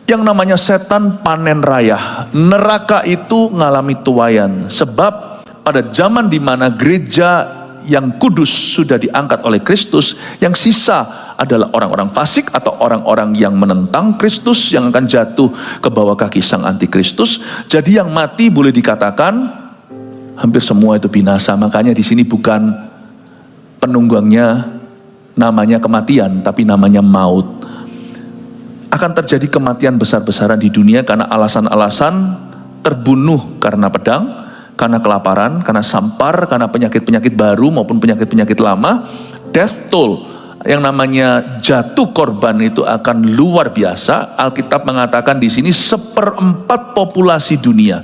Yang namanya setan panen raya. Neraka itu ngalami tuayan. Sebab pada zaman di mana gereja yang kudus sudah diangkat oleh Kristus, yang sisa adalah orang-orang fasik atau orang-orang yang menentang Kristus, yang akan jatuh ke bawah kaki sang antikristus. Jadi yang mati boleh dikatakan hampir semua itu binasa. Makanya di sini bukan penunggangnya namanya kematian, tapi namanya maut. Akan terjadi kematian besar-besaran di dunia karena alasan-alasan terbunuh karena pedang, karena kelaparan, karena sampar, karena penyakit-penyakit baru maupun penyakit-penyakit lama. Death toll, yang namanya jatuh korban itu akan luar biasa. Alkitab mengatakan di sini 1/4 populasi dunia.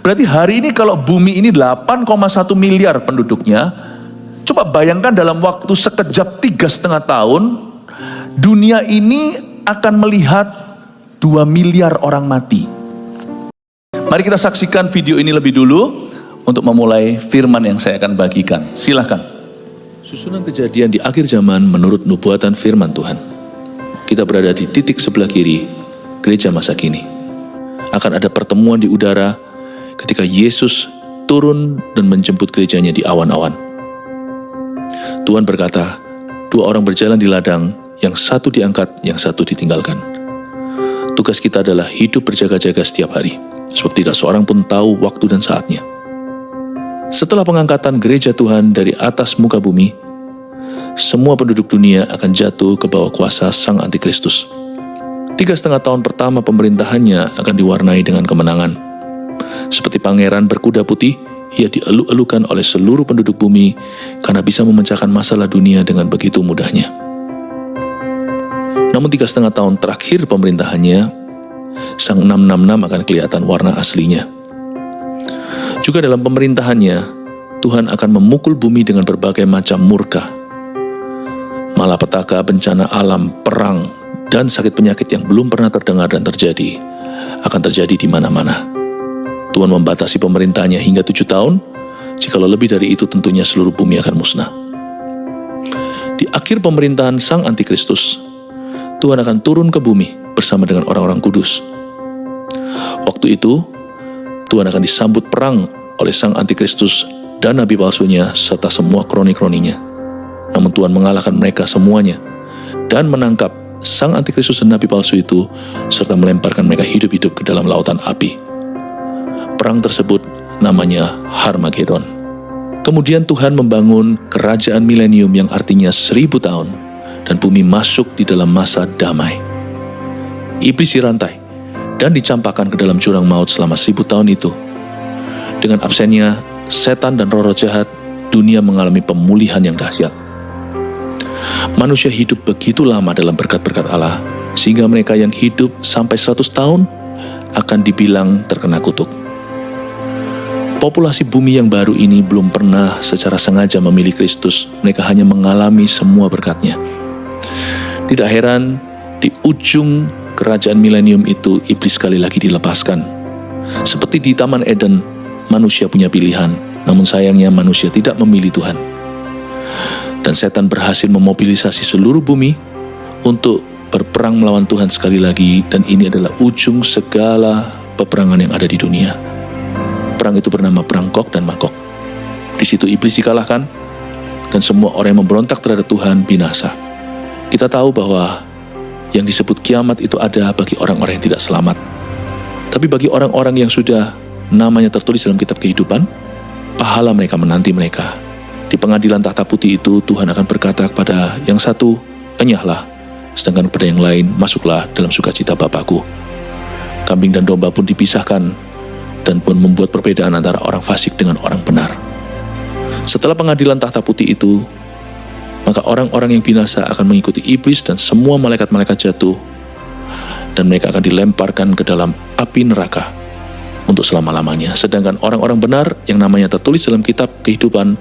Berarti hari ini kalau bumi ini 8,1 miliar penduduknya, coba bayangkan dalam waktu sekejap 3,5 tahun, dunia ini akan melihat 2 miliar orang mati. Mari kita saksikan video ini lebih dulu untuk memulai firman yang saya akan bagikan. Silahkan. Susunan kejadian di akhir zaman menurut nubuatan firman Tuhan. Kita berada di titik sebelah kiri gereja masa kini. Akan ada pertemuan di udara ketika Yesus turun dan menjemput gerejanya di awan-awan. Tuhan berkata, 2 orang berjalan di ladang, yang satu diangkat, yang satu ditinggalkan. Tugas kita adalah hidup berjaga-jaga setiap hari, sebab tidak seorang pun tahu waktu dan saatnya. Setelah pengangkatan gereja Tuhan dari atas muka bumi, semua penduduk dunia akan jatuh ke bawah kuasa sang antikristus. 3,5 tahun pertama pemerintahannya akan diwarnai dengan kemenangan. Seperti pangeran berkuda putih, ia dieluk-elukan oleh seluruh penduduk bumi karena bisa memecahkan masalah dunia dengan begitu mudahnya. Namun 3,5 tahun terakhir pemerintahannya, sang 666 akan kelihatan warna aslinya. Juga dalam pemerintahannya, Tuhan akan memukul bumi dengan berbagai macam murka. Malapetaka, bencana alam, perang, dan sakit penyakit yang belum pernah terdengar dan terjadi, akan terjadi di mana-mana. Tuhan membatasi pemerintahannya hingga 7 tahun, jikalau lebih dari itu tentunya seluruh bumi akan musnah. Di akhir pemerintahan sang antikristus, Tuhan akan turun ke bumi bersama dengan orang-orang kudus. Waktu itu, Tuhan akan disambut perang oleh sang antikristus dan nabi palsunya serta semua kroni-kroninya. Namun Tuhan mengalahkan mereka semuanya dan menangkap sang antikristus dan nabi palsu itu serta melemparkan mereka hidup-hidup ke dalam lautan api. Perang tersebut namanya Harmagedon. Kemudian Tuhan membangun kerajaan milenium yang artinya 1000 tahun dan bumi masuk di dalam masa damai. Iblis dirantai dan dicampakkan ke dalam jurang maut selama 1000 tahun itu. Dengan absennya setan dan roh-roh jahat, dunia mengalami pemulihan yang dahsyat. Manusia hidup begitu lama dalam berkat-berkat Allah, sehingga mereka yang hidup sampai 100 tahun akan dibilang terkena kutuk. Populasi bumi yang baru ini belum pernah secara sengaja memilih Kristus, mereka hanya mengalami semua berkat-Nya. Tidak heran, di ujung kerajaan milenium itu iblis sekali lagi dilepaskan. Seperti di Taman Eden, manusia punya pilihan, namun sayangnya manusia tidak memilih Tuhan. Dan setan berhasil memobilisasi seluruh bumi untuk berperang melawan Tuhan sekali lagi, dan ini adalah ujung segala peperangan yang ada di dunia. Perang itu bernama Perang Gog dan Magog. Di situ iblis dikalahkan, dan semua orang yang memberontak terhadap Tuhan binasa. Kita tahu bahwa yang disebut kiamat itu ada bagi orang-orang yang tidak selamat. Tapi bagi orang-orang yang sudah namanya tertulis dalam kitab kehidupan, pahala mereka menanti mereka. Di pengadilan tahta putih itu, Tuhan akan berkata kepada yang satu, enyahlah, sedangkan kepada yang lain, masuklah dalam sukacita Bapakku. Kambing dan domba pun dipisahkan, dan pun membuat perbedaan antara orang fasik dengan orang benar. Setelah pengadilan tahta putih itu, maka orang-orang yang binasa akan mengikuti iblis dan semua malaikat-malaikat jatuh, dan mereka akan dilemparkan ke dalam api neraka untuk selama-lamanya. Sedangkan orang-orang benar yang namanya tertulis dalam kitab kehidupan,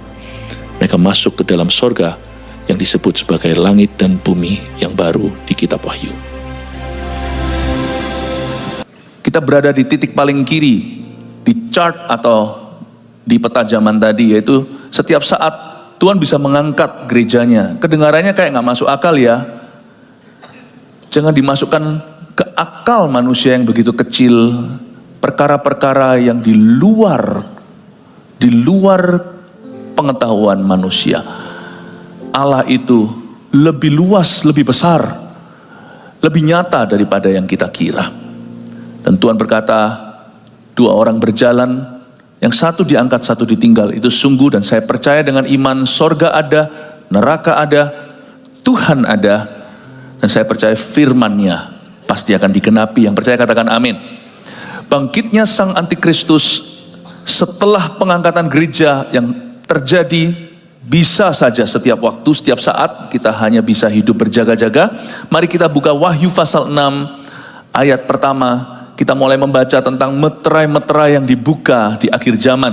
mereka masuk ke dalam sorga yang disebut sebagai langit dan bumi yang baru di kitab Wahyu. Kita berada di titik paling kiri di chart atau di peta zaman tadi, yaitu setiap saat Tuhan bisa mengangkat gerejanya. Kedengarannya kayak nggak masuk akal ya. Jangan dimasukkan ke akal manusia yang begitu kecil, perkara-perkara yang di luar pengetahuan manusia. Allah itu lebih luas, lebih besar, lebih nyata daripada yang kita kira. Dan Tuhan berkata, 2 orang berjalan, yang satu diangkat, satu ditinggal. Itu sungguh, dan saya percaya dengan iman, sorga ada, neraka ada, Tuhan ada, dan saya percaya firman-Nya pasti akan digenapi. Yang percaya katakan amin. Bangkitnya Sang Antikristus setelah pengangkatan gereja yang terjadi bisa saja setiap waktu, setiap saat. Kita hanya bisa hidup berjaga-jaga. Mari kita buka Wahyu pasal 6 ayat pertama. Kita mulai membaca tentang meterai-meterai yang dibuka di akhir zaman.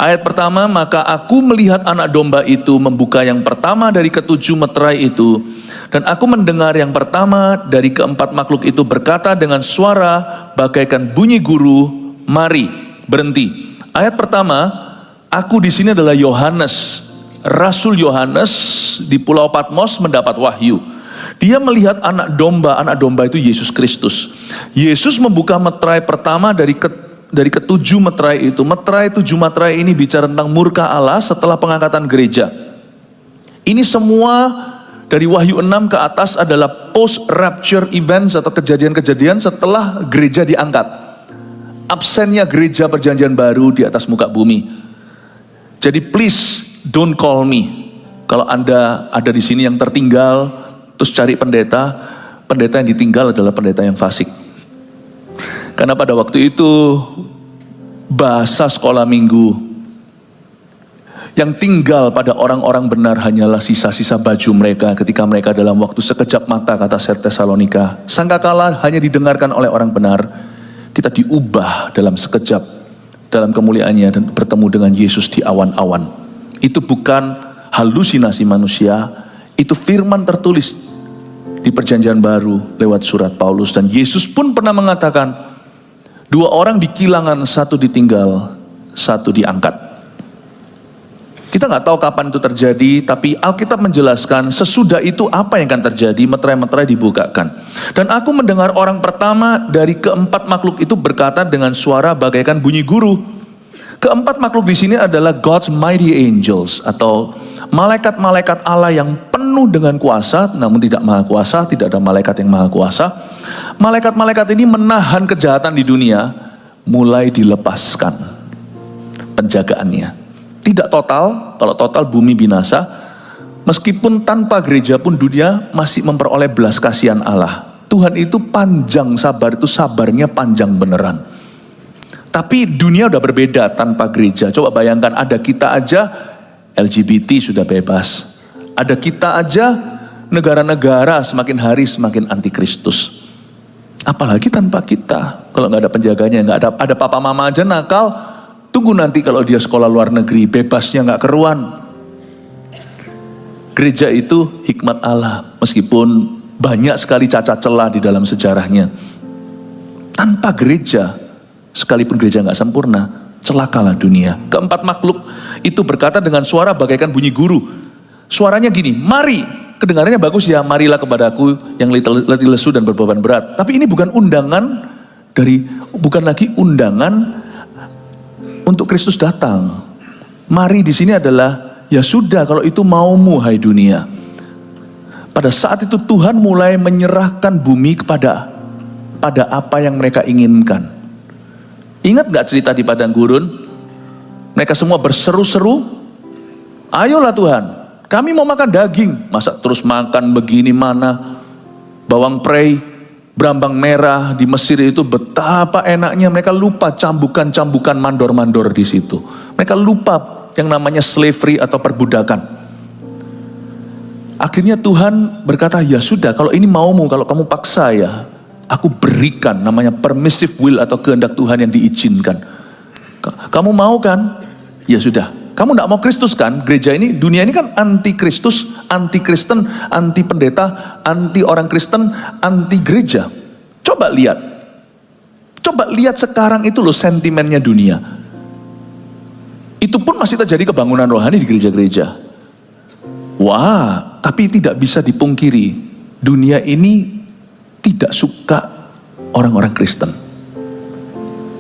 Ayat pertama, maka aku melihat anak domba itu membuka yang pertama dari ke-7 meterai itu. Dan aku mendengar yang pertama dari ke-4 makhluk itu berkata dengan suara bagaikan bunyi guru, mari, berhenti. Ayat pertama, aku di sini adalah Yohanes. Rasul Yohanes di Pulau Patmos mendapat wahyu. Dia melihat anak domba itu Yesus Kristus. Yesus membuka meterai pertama dari ke-7 meterai itu. Meterai 7 meterai ini bicara tentang murka Allah setelah pengangkatan gereja. Ini semua dari Wahyu 6 ke atas adalah post-rapture events atau kejadian-kejadian setelah gereja diangkat. Absennya gereja perjanjian baru di atas muka bumi. Jadi please don't call me. Kalau Anda ada di sini yang tertinggal, terus cari pendeta yang ditinggal adalah pendeta yang fasik. Karena pada waktu itu bahasa sekolah minggu yang tinggal pada orang-orang benar hanyalah sisa-sisa baju mereka ketika mereka dalam waktu sekejap mata, kata Tesalonika. Sangkakala hanya didengarkan oleh orang benar, kita diubah dalam sekejap dalam kemuliaannya dan bertemu dengan Yesus di awan-awan. Itu bukan halusinasi manusia, itu firman tertulis di perjanjian baru lewat surat Paulus. Dan Yesus pun pernah mengatakan, 2 orang di kilangan, 1 ditinggal, 1 diangkat. Kita nggak tahu kapan itu terjadi, tapi Alkitab menjelaskan sesudah itu apa yang akan terjadi. Meterai-meterai dibukakan. Dan aku mendengar orang pertama dari ke-4 makhluk itu berkata dengan suara bagaikan bunyi guru. Ke-4 makhluk di sini adalah God's mighty angels, atau malaikat-malaikat Allah yang penuh dengan kuasa, namun tidak maha kuasa. Tidak ada malaikat yang maha kuasa. Malaikat-malaikat ini menahan kejahatan di dunia, mulai dilepaskan penjagaannya. Tidak total, kalau total bumi binasa. Meskipun tanpa gereja pun dunia masih memperoleh belas kasihan Allah. Tuhan itu panjang sabar, itu sabarnya panjang beneran. Tapi dunia udah berbeda tanpa gereja. Coba bayangkan, ada kita aja LGBT sudah bebas. Ada kita aja negara-negara semakin hari semakin antikristus. Apalagi tanpa kita. Kalau nggak ada penjaganya, nggak ada papa mama aja nakal. Tunggu nanti kalau dia sekolah luar negeri, bebasnya nggak keruan. Gereja itu hikmat Allah, meskipun banyak sekali cacat celah di dalam sejarahnya. Tanpa gereja, sekalipun gereja nggak sempurna, celakalah dunia. Ke-4 makhluk itu berkata dengan suara bagaikan bunyi guru. Suaranya gini, mari. Kedengarannya bagus ya, marilah kepadaku yang letih lesu dan berbeban berat. Tapi ini bukan bukan lagi undangan untuk Kristus datang. Mari di sini adalah, ya sudah kalau itu maumu hai dunia. Pada saat itu Tuhan mulai menyerahkan bumi pada apa yang mereka inginkan. Ingat gak cerita di padang gurun? Mereka semua berseru-seru, ayolah Tuhan, kami mau makan daging. Masa terus makan begini mana? Bawang prei, berambang merah di Mesir itu betapa enaknya. Mereka lupa cambukan-cambukan mandor-mandor di situ. Mereka lupa yang namanya slavery atau perbudakan. Akhirnya Tuhan berkata, ya sudah kalau ini maumu, kalau kamu paksa ya, aku berikan namanya permissive will atau kehendak Tuhan yang diizinkan. Kamu mau kan? Ya sudah. Kamu tidak mau Kristus kan? Gereja ini, dunia ini kan anti Kristus, anti Kristen, anti pendeta, anti orang Kristen, anti gereja. Coba lihat sekarang itu loh sentimennya dunia. Itu pun masih terjadi kebangunan rohani di gereja-gereja. Wah, tapi tidak bisa dipungkiri, dunia ini tidak suka orang-orang Kristen.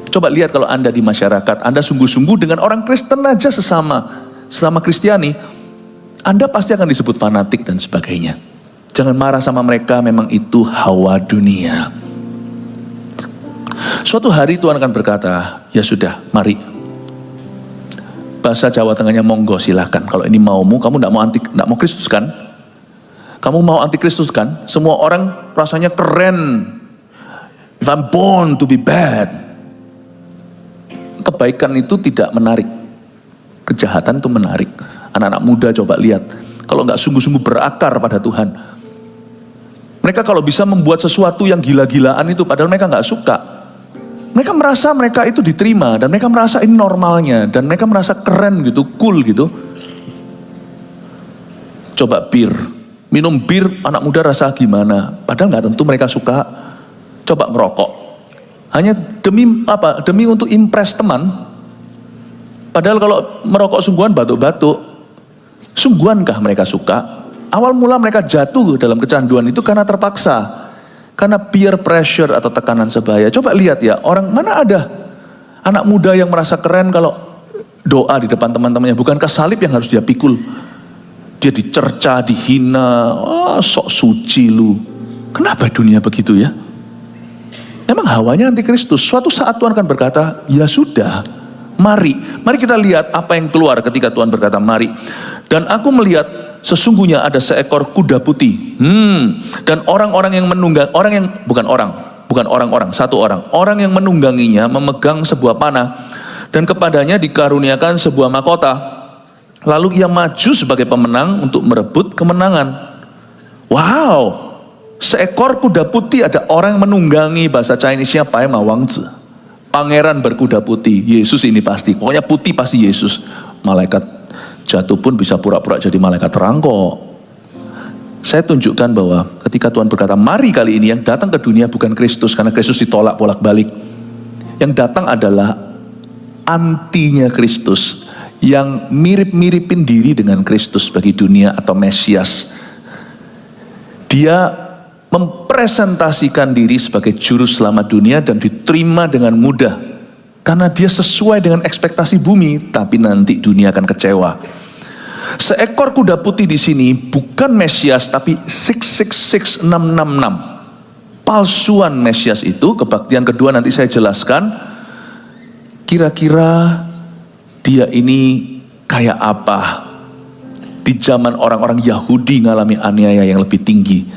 Coba lihat kalau Anda di masyarakat, Anda sungguh-sungguh dengan orang Kristen aja sesama Kristiani, Anda pasti akan disebut fanatik dan sebagainya. Jangan marah sama mereka, memang itu hawa dunia. Suatu hari Tuhan akan berkata, ya sudah, mari. Bahasa Jawa Tengahnya monggo silahkan. Kalau ini maumu, kamu tidak mau Kristus kan? Kamu mau anti Kristus kan? Semua orang rasanya keren. If I'm born to be bad. Kebaikan itu tidak menarik. Kejahatan itu menarik. Anak-anak muda coba lihat. Kalau nggak sungguh-sungguh berakar pada Tuhan. Mereka kalau bisa membuat sesuatu yang gila-gilaan itu, padahal mereka nggak suka. Mereka merasa mereka itu diterima, dan mereka merasa ini normalnya, dan mereka merasa keren gitu, cool gitu. Coba minum bir anak muda rasa gimana? Padahal nggak tentu mereka suka. Coba merokok, hanya demi apa? Demi untuk impress teman. Padahal kalau merokok sungguhan batuk-batuk, sungguhankah mereka suka? Awal mula mereka jatuh dalam kecanduan itu karena terpaksa. Karena peer pressure atau tekanan sebaya. Coba lihat ya, orang mana ada anak muda yang merasa keren kalau doa di depan teman-temannya. Bukankah salib yang harus dia pikul? Dia dicerca, dihina, sok suci lu. Kenapa dunia begitu ya? Emang hawanya anti Kristus. Suatu saat Tuhan akan berkata, ya sudah, mari kita lihat apa yang keluar ketika Tuhan berkata mari. Dan aku melihat sesungguhnya ada seekor kuda putih. Dan orang-orang yang menunggang, orang yang menungganginya memegang sebuah panah, dan kepadanya dikaruniakan sebuah mahkota. Lalu ia maju sebagai pemenang untuk merebut kemenangan. Wow, seekor kuda putih, ada orang yang menunggangi, bahasa Chinese-nya Pai Ma Wang Zi. Pangeran berkuda putih, Yesus ini pasti. Pokoknya putih pasti Yesus. Malaikat jatuh pun bisa pura-pura jadi malaikat terang kok. Saya tunjukkan bahwa ketika Tuhan berkata mari kali ini, yang datang ke dunia bukan Kristus, karena Kristus ditolak bolak-balik. Yang datang adalah antinya Kristus, yang mirip-miripin diri dengan Kristus bagi dunia atau Mesias. Dia mempresentasikan diri sebagai juru selamat dunia dan diterima dengan mudah. Karena dia sesuai dengan ekspektasi bumi, tapi nanti dunia akan kecewa. Seekor kuda putih di sini bukan Mesias, tapi 666. Palsuan Mesias itu, kebaktian kedua nanti saya jelaskan. Kira-kira dia ini kayak apa? Di zaman orang-orang Yahudi ngalami aniaya yang lebih tinggi,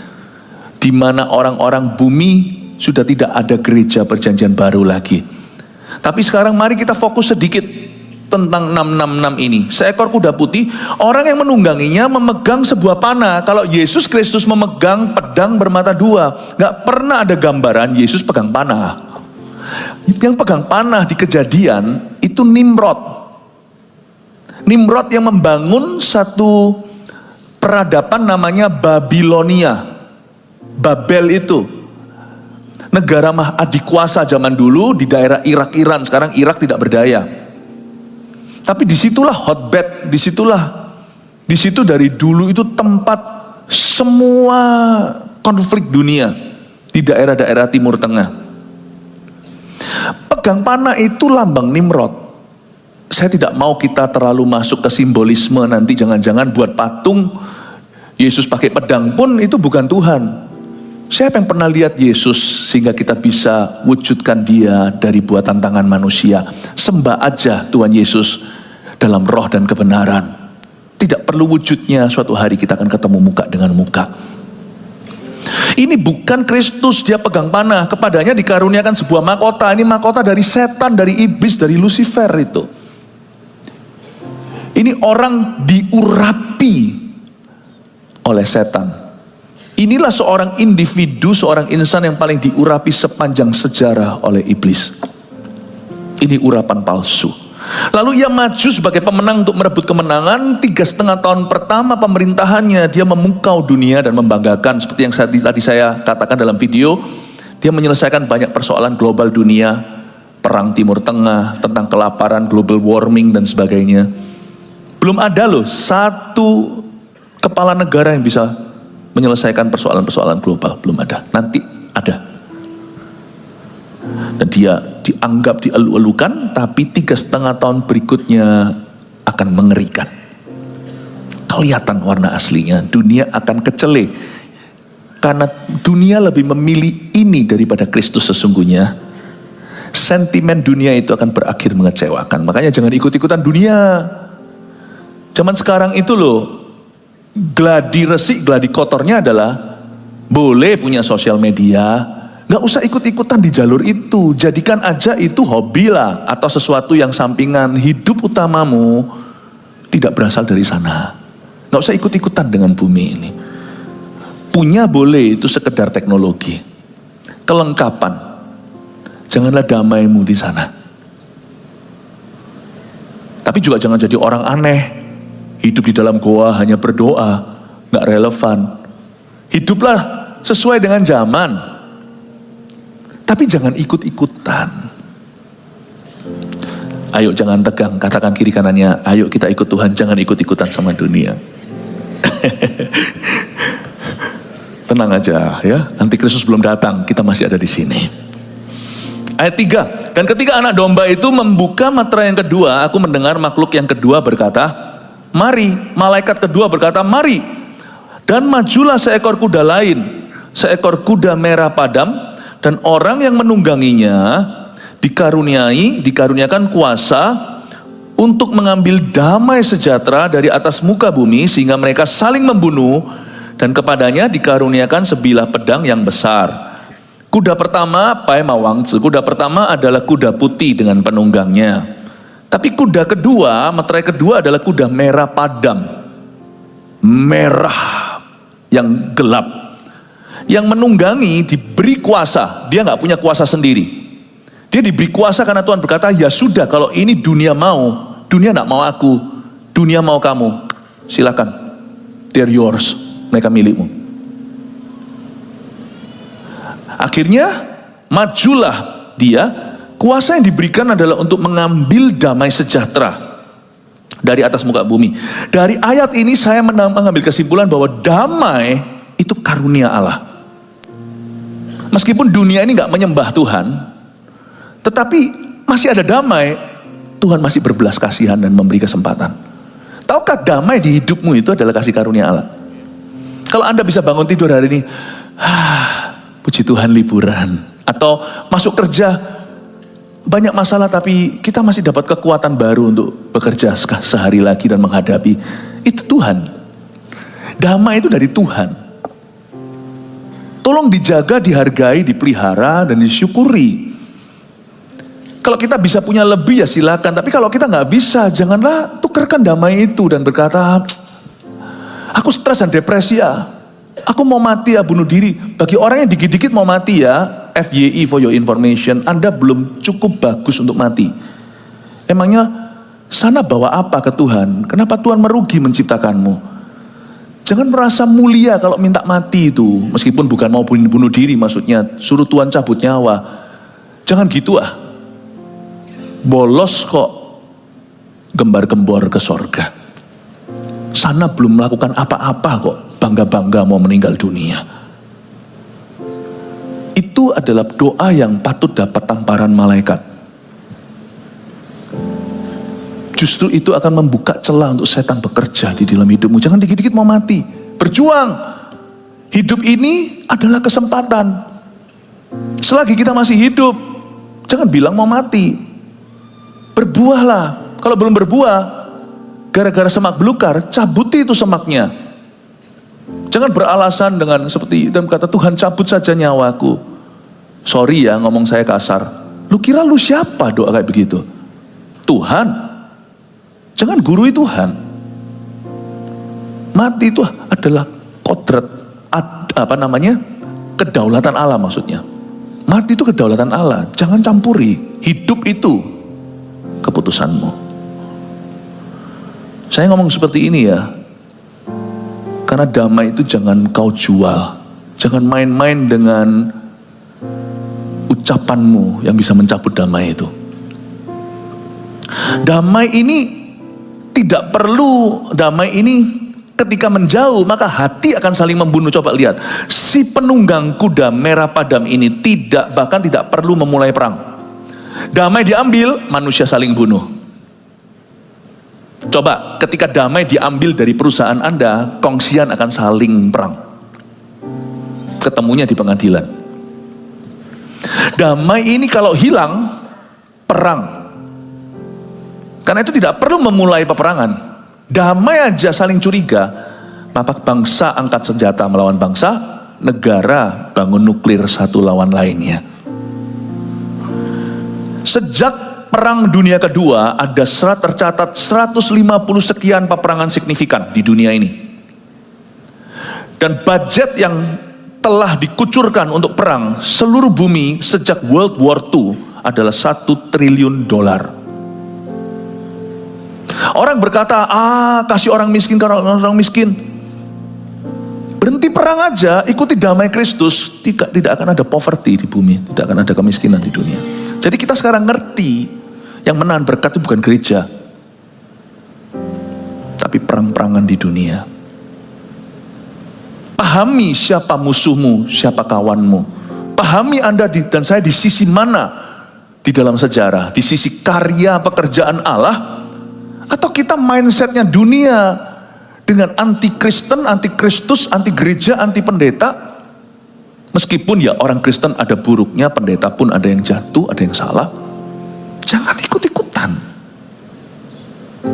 di mana orang-orang bumi sudah tidak ada gereja perjanjian baru lagi. Tapi sekarang mari kita fokus sedikit tentang 666 ini. Seekor kuda putih, orang yang menungganginya memegang sebuah panah. Kalau Yesus Kristus memegang pedang bermata dua, gak pernah ada gambaran Yesus pegang panah. Yang pegang panah di Kejadian itu Nimrod. Nimrod yang membangun satu peradaban namanya Babilonia. Babel itu negara adikuasa zaman dulu di daerah Irak, Iran. Sekarang Irak tidak berdaya. Tapi disitulah hotbed, di situ dari dulu itu tempat semua konflik dunia di daerah-daerah Timur Tengah. Pegang panah itu lambang Nimrod. Saya tidak mau kita terlalu masuk ke simbolisme, nanti jangan-jangan buat patung Yesus pakai pedang pun itu bukan Tuhan. Siapa yang pernah lihat Yesus sehingga kita bisa wujudkan dia dari buatan tangan manusia? Sembah aja Tuhan Yesus dalam roh dan kebenaran. Tidak perlu wujudnya, suatu hari kita akan ketemu muka dengan muka. Ini bukan Kristus, dia pegang panah. Kepadanya dikaruniakan sebuah mahkota. Ini mahkota dari setan, dari iblis, dari Lucifer itu. Ini orang diurapi oleh setan. Inilah seorang individu, seorang insan yang paling diurapi sepanjang sejarah oleh iblis. Ini urapan palsu. Lalu ia maju sebagai pemenang untuk merebut kemenangan. 3,5 tahun pertama pemerintahannya, dia memukau dunia dan membanggakan. Seperti yang tadi saya katakan dalam video, dia menyelesaikan banyak persoalan global dunia. Perang Timur Tengah, tentang kelaparan, global warming dan sebagainya. Belum ada loh satu kepala negara yang bisa menyelesaikan persoalan-persoalan global, belum ada. Nanti ada. Dan dia dianggap dielu-elukan, tapi 3,5 tahun berikutnya akan mengerikan. Kelihatan warna aslinya, dunia akan kecele. Karena dunia lebih memilih ini daripada Kristus sesungguhnya, sentimen dunia itu akan berakhir mengecewakan. Makanya jangan ikut-ikutan dunia. Zaman sekarang itu loh, gladi resik, gladi kotornya adalah boleh punya sosial media, gak usah ikut-ikutan di jalur itu. Jadikan aja itu hobi lah, atau sesuatu yang sampingan. Hidup utamamu tidak berasal dari sana. Gak usah ikut-ikutan dengan bumi ini. Punya boleh, itu sekedar teknologi, kelengkapan. Janganlah damaimu di sana. Tapi juga jangan jadi orang aneh, hidup di dalam goa hanya berdoa, gak relevan. Hiduplah sesuai dengan zaman, tapi jangan ikut-ikutan. Ayo jangan tegang, katakan kiri kanannya, ayo kita ikut Tuhan, jangan ikut-ikutan sama dunia. Tenang aja ya, nanti Kristus belum datang, kita masih ada di sini. Ayat 3, dan ketika anak domba itu membuka meterai yang kedua, aku mendengar makhluk yang kedua berkata, mari. Malaikat kedua berkata, mari. Dan majulah seekor kuda lain, seekor kuda merah padam, dan orang yang menungganginya dikaruniakan kuasa untuk mengambil damai sejahtera dari atas muka bumi, sehingga mereka saling membunuh. Dan kepadanya dikaruniakan sebilah pedang yang besar. Kuda pertama, Pai Mawangzi, kuda pertama adalah kuda putih dengan penunggangnya. Tapi kuda kedua, meterai kedua adalah kuda merah padam. Merah yang gelap. Yang menunggangi diberi kuasa, dia gak punya kuasa sendiri. Dia diberi kuasa karena Tuhan berkata, ya sudah kalau ini dunia mau, dunia gak mau aku, dunia mau kamu, silakan, they're yours. Mereka milikmu. Akhirnya majulah dia. Kuasa yang diberikan adalah untuk mengambil damai sejahtera dari atas muka bumi. Dari ayat ini saya mengambil kesimpulan bahwa damai itu karunia Allah. Meskipun dunia ini gak menyembah Tuhan, tetapi masih ada damai. Tuhan masih berbelas kasihan dan memberi kesempatan. Tahukah damai di hidupmu itu adalah kasih karunia Allah? Kalau Anda bisa bangun tidur hari ini, puji Tuhan liburan. Atau masuk kerja, banyak masalah tapi kita masih dapat kekuatan baru untuk bekerja sehari lagi dan menghadapi. Itu Tuhan. Damai itu dari Tuhan. Tolong dijaga, dihargai, dipelihara, dan disyukuri. Kalau kita bisa punya lebih ya silakan. Tapi kalau kita nggak bisa, janganlah tukarkan damai itu dan berkata, aku stres dan depresi ya, aku mau mati ya, bunuh diri. Bagi orang yang dikit-dikit mau mati ya, FYI for your information, Anda belum cukup bagus untuk mati. Emangnya sana bawa apa ke Tuhan? Kenapa Tuhan merugi menciptakanmu? Jangan merasa mulia kalau minta mati itu, meskipun bukan mau bunuh diri maksudnya, suruh Tuhan cabut nyawa. Jangan gitu ah. Bolos kok gembar-gembor ke sorga. Sana belum melakukan apa-apa kok, bangga-bangga mau meninggal dunia. Itu adalah doa yang patut dapat tamparan malaikat. Justru itu akan membuka celah untuk setan bekerja di dalam hidupmu. Jangan dikit-dikit mau mati. Berjuang. Hidup ini adalah kesempatan. Selagi kita masih hidup, jangan bilang mau mati. Berbuahlah. Kalau belum berbuah, gara-gara semak belukar, cabuti itu semaknya. Jangan beralasan dengan seperti dan berkata, Tuhan cabut saja nyawaku. Sorry ya ngomong saya kasar. Lu kira lu siapa doa kayak begitu? Tuhan. Jangan gurui Tuhan. Mati itu adalah kodrat, kedaulatan Allah maksudnya. Mati itu kedaulatan Allah. Jangan campuri. Hidup itu keputusanmu. Saya ngomong seperti ini ya, karena damai itu jangan kau jual. Jangan main-main dengan ucapanmu yang bisa mencabut damai itu. Damai ini tidak perlu, damai ini ketika menjauh maka hati akan saling membunuh. Coba lihat, si penunggang kuda merah padam ini bahkan tidak perlu memulai perang. Damai diambil, manusia saling bunuh. Coba ketika damai diambil dari perusahaan Anda, kongsian akan saling perang. Ketemunya di pengadilan. Damai ini kalau hilang, perang. Karena itu tidak perlu memulai peperangan. Damai aja saling curiga, maka bangsa angkat senjata melawan bangsa, negara bangun nuklir satu lawan lainnya. Sejak Perang Dunia Kedua ada tercatat 150 sekian peperangan signifikan di dunia ini. Dan budget yang telah dikucurkan untuk perang seluruh bumi sejak World War II adalah $1 triliun. Orang berkata, kasih orang miskin karena orang miskin. Berhenti perang aja, ikuti damai Kristus, tidak akan ada poverty di bumi, tidak akan ada kemiskinan di dunia. Jadi kita sekarang ngerti, yang menahan berkat itu bukan gereja, tapi perang-perangan di dunia. Pahami siapa musuhmu, siapa kawanmu. Pahami Anda dan saya di sisi mana di dalam sejarah, di sisi karya pekerjaan Allah, atau kita mindsetnya dunia dengan anti-Kristen, anti-Kristus, anti-gereja, anti-pendeta. Meskipun ya orang Kristen ada buruknya, pendeta pun ada yang jatuh, ada yang salah. Jangan ikut-ikutan.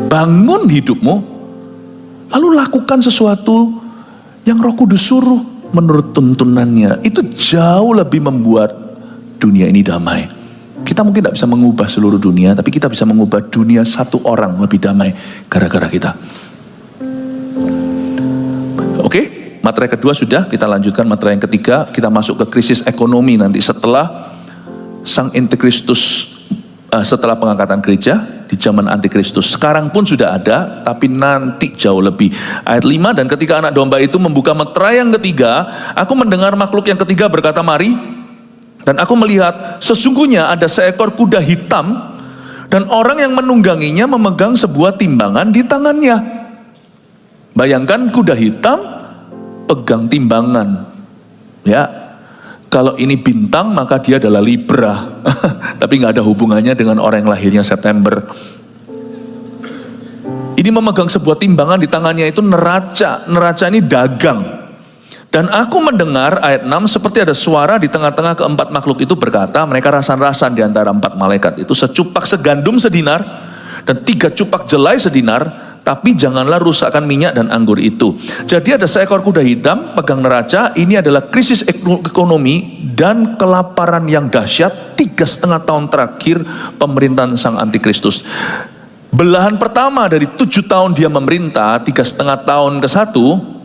Bangun hidupmu, lalu lakukan sesuatu yang Roh Kudus suruh menurut tuntunannya. Itu jauh lebih membuat dunia ini damai. Kita mungkin tidak bisa mengubah seluruh dunia, tapi kita bisa mengubah dunia satu orang lebih damai gara-gara kita. Oke, materi kedua sudah, kita lanjutkan materi yang ketiga. Kita masuk ke krisis ekonomi nanti setelah sang antikristus, setelah pengangkatan gereja di zaman antikristus. Sekarang pun sudah ada, tapi nanti jauh lebih. Ayat 5, dan ketika anak domba itu membuka meterai yang ketiga, aku mendengar makhluk yang ketiga berkata, mari. Dan aku melihat sesungguhnya ada seekor kuda hitam, dan orang yang menungganginya memegang sebuah timbangan di tangannya. Bayangkan kuda hitam pegang timbangan. Ya, kalau ini bintang maka dia adalah Libra. Tapi nggak ada hubungannya dengan orang yang lahirnya September. Ini memegang sebuah timbangan di tangannya itu neraca. Neraca ini dagang. Dan aku mendengar ayat 6 seperti ada suara di tengah-tengah keempat makhluk itu berkata, mereka rasan-rasan di antara empat malaikat itu, secupak segandum sedinar dan 3 cupak jelai sedinar, tapi janganlah rusakkan minyak dan anggur itu. Jadi ada seekor kuda hitam pegang neraca. Ini adalah krisis ekonomi dan kelaparan yang dahsyat 3,5 tahun terakhir pemerintahan sang antikristus. Belahan pertama dari 7 tahun dia memerintah, 3,5 tahun ke 1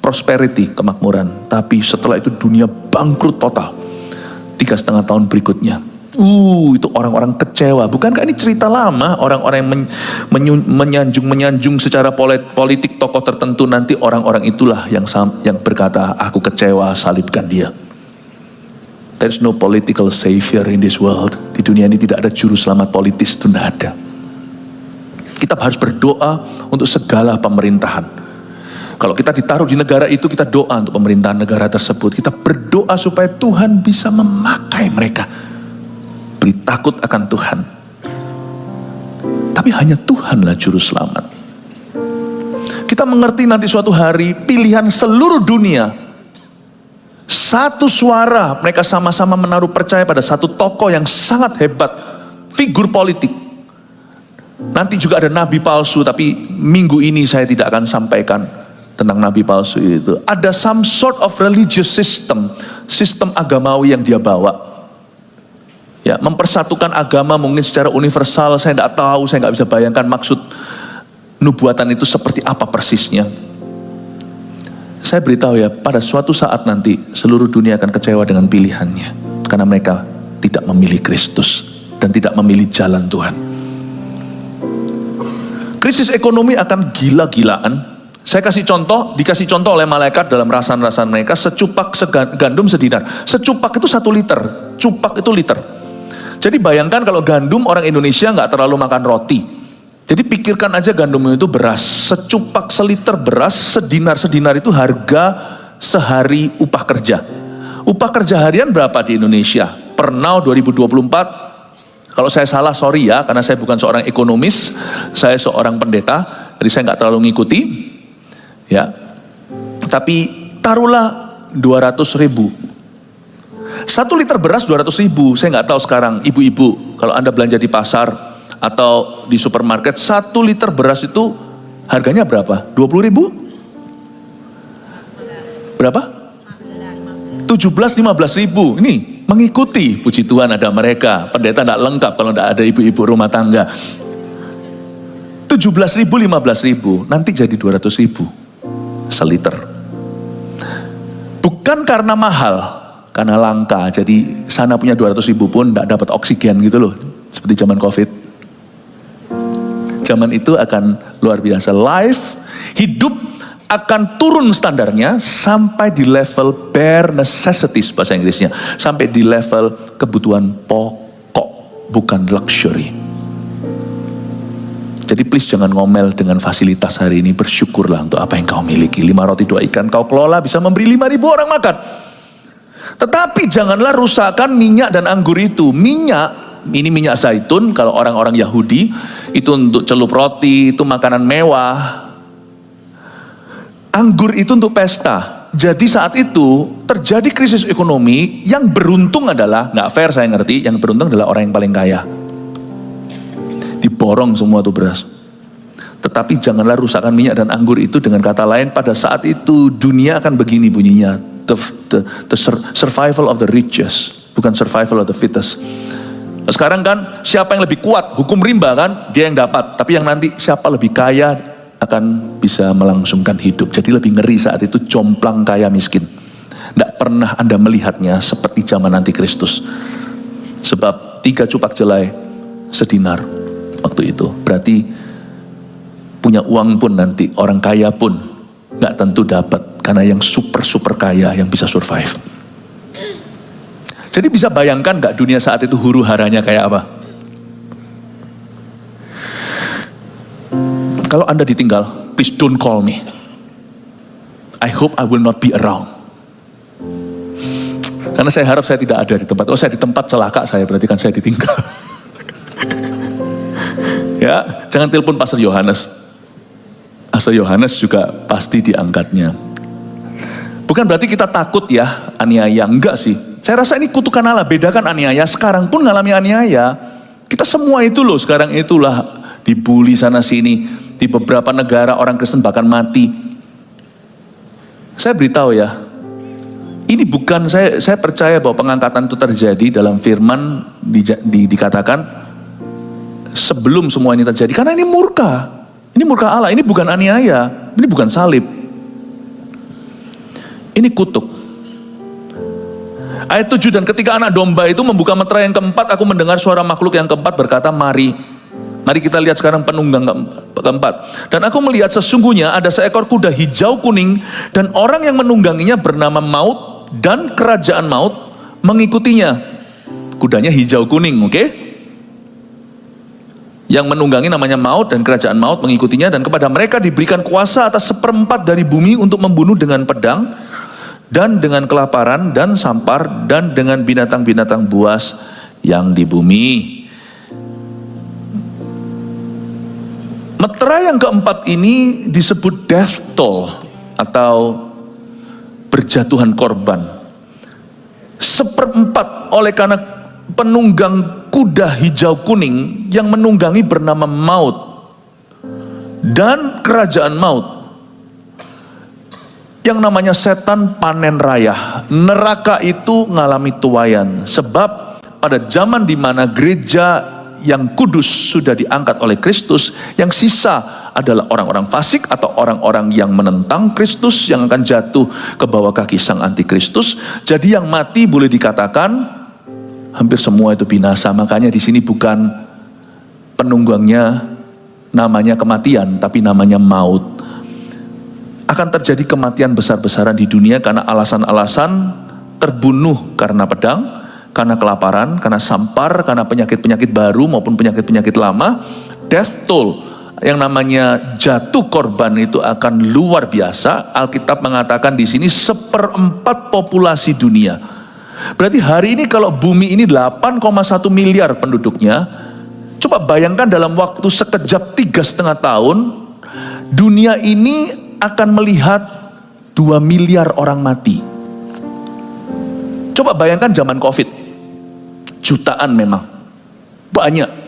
prosperity, kemakmuran. Tapi setelah itu dunia bangkrut total 3,5 tahun berikutnya. Itu orang-orang kecewa. Bukankah ini cerita lama? Orang-orang yang menyanjung secara politik tokoh tertentu, nanti orang-orang itulah yang berkata, aku kecewa, salibkan dia. There's no political savior in this world. Di dunia ini tidak ada juru selamat politis, itu tidak ada. Kita harus berdoa untuk segala pemerintahan. Kalau kita ditaruh di negara itu, kita doa untuk pemerintahan negara tersebut. Kita berdoa supaya Tuhan bisa memakai mereka. Beri takut akan Tuhan. Tapi hanya Tuhanlah juru selamat. Kita mengerti nanti suatu hari pilihan seluruh dunia, satu suara, mereka sama-sama menaruh percaya pada satu tokoh yang sangat hebat, figur politik. Nanti juga ada nabi palsu, tapi minggu ini saya tidak akan sampaikan tentang nabi palsu itu. Ada some sort of religious system, sistem agamawi yang dia bawa. Ya, mempersatukan agama mungkin secara universal, saya tidak tahu, saya nggak bisa bayangkan maksud nubuatan itu seperti apa persisnya. Saya beritahu ya, pada suatu saat nanti seluruh dunia akan kecewa dengan pilihannya, karena mereka tidak memilih Kristus dan tidak memilih jalan Tuhan. Krisis ekonomi akan gila-gilaan. Saya dikasih contoh oleh malaikat dalam rasan-rasan mereka, secupak gandum sedinar. Secupak itu 1 liter, cupak itu liter. Jadi bayangkan kalau gandum, orang Indonesia nggak terlalu makan roti. Jadi pikirkan aja gandum itu beras, secupak seliter beras, sedinar itu harga sehari upah kerja. Upah kerja harian berapa di Indonesia? Per now 2024, Kalau saya salah, sorry ya, karena saya bukan seorang ekonomis, saya seorang pendeta, jadi saya nggak terlalu ngikuti, ya. Tapi taruhlah 200.000. 1 liter beras 200.000. Saya nggak tahu sekarang, ibu-ibu, kalau Anda belanja di pasar atau di supermarket, 1 liter beras itu harganya berapa? 20.000? Berapa? 17-15.000. Ini mengikuti, puji Tuhan ada mereka. Pendeta tidak lengkap kalau tidak ada ibu-ibu rumah tangga. 17.000, 15.000, nanti jadi 200.000 seliter. Bukan karena mahal, karena langka. Jadi sana punya 200.000 pun tidak dapat oksigen gitu loh, seperti zaman COVID. Zaman itu akan luar biasa. Life, hidup akan turun standarnya sampai di level bare necessities bahasa Inggrisnya, sampai di level kebutuhan pokok, bukan luxury. Jadi please jangan ngomel dengan fasilitas hari ini, bersyukurlah untuk apa yang kau miliki. 5 roti 2 ikan kau kelola bisa memberi 5.000 orang makan. Tetapi janganlah rusakkan minyak dan anggur itu. Minyak, ini minyak zaitun, kalau orang-orang Yahudi itu untuk celup roti, itu makanan mewah. Anggur itu untuk pesta. Jadi saat itu terjadi krisis ekonomi, yang beruntung adalah, nggak fair saya ngerti, yang beruntung adalah orang yang paling kaya. Diborong semua tuh beras. Tetapi janganlah rusakkan minyak dan anggur itu. Dengan kata lain, pada saat itu dunia akan begini bunyinya. The survival of the richest, bukan survival of the fittest. Sekarang kan siapa yang lebih kuat, hukum rimba kan, dia yang dapat. Tapi yang nanti siapa lebih kaya akan bisa melangsungkan hidup. Jadi lebih ngeri saat itu jomplang kaya miskin. Tidak pernah Anda melihatnya seperti zaman nanti Kristus. Sebab 3 cupak jelai sedinar waktu itu. Berarti punya uang pun nanti, orang kaya pun nggak tentu dapat. Karena yang super kaya yang bisa survive. Jadi bisa bayangkan nggak dunia saat itu huru haranya kayak apa? Kalau Anda ditinggal, please don't call me. I hope I will not be around. Karena saya harap saya tidak ada di tempat. Kalau saya di tempat celaka saya, berarti kan saya ditinggal. Ya, jangan telepon Pastor Yohanes. Pastor Yohanes juga pasti diangkatnya. Bukan berarti kita takut ya aniaya, enggak sih. Saya rasa ini kutukan Allah, bedakan aniaya. Sekarang pun ngalami aniaya. Kita semua itu loh, sekarang itulah dibully sana sini. Di beberapa negara orang Kristen bahkan mati. Saya beritahu ya, ini bukan, saya percaya bahwa pengangkatan itu terjadi dalam firman dikatakan sebelum semua ini terjadi. Karena ini murka Allah, ini bukan aniaya, ini bukan salib. Ini kutuk. Ayat 7, dan ketika anak domba itu membuka meterai yang keempat, aku mendengar suara makhluk yang keempat berkata, Mari kita lihat sekarang penunggang keempat. Dan aku melihat sesungguhnya ada seekor kuda hijau kuning, dan orang yang menungganginya bernama Maut, dan kerajaan Maut mengikutinya. Kudanya hijau kuning, oke? Yang menunggangi namanya Maut, dan kerajaan Maut mengikutinya, dan kepada mereka diberikan kuasa atas 1/4 dari bumi untuk membunuh dengan pedang, dan dengan kelaparan, dan sampar, dan dengan binatang-binatang buas yang di bumi. Meterai yang keempat ini disebut death toll atau berjatuhan korban. 1/4 oleh karena penunggang kuda hijau kuning yang menunggangi bernama Maut dan kerajaan Maut, yang namanya setan panen raya. Neraka itu ngalami tuayan. Sebab pada zaman di mana gereja yang kudus sudah diangkat oleh Kristus, yang sisa adalah orang-orang fasik atau orang-orang yang menentang Kristus, yang akan jatuh ke bawah kaki sang antikristus. Jadi yang mati boleh dikatakan hampir semua itu binasa. Makanya di sini bukan penunggangnya namanya kematian, tapi namanya maut. Akan terjadi kematian besar-besaran di dunia karena alasan-alasan terbunuh karena pedang, karena kelaparan, karena sampar, karena penyakit-penyakit baru maupun penyakit-penyakit lama. Death toll, yang namanya jatuh korban itu akan luar biasa. Alkitab mengatakan di sini 1/4 populasi dunia Berarti hari ini kalau bumi ini 8,1 miliar penduduknya, coba bayangkan dalam waktu sekejap 3,5 tahun, dunia ini akan melihat 2 miliar orang mati. Coba bayangkan zaman COVID, jutaan memang, banyak.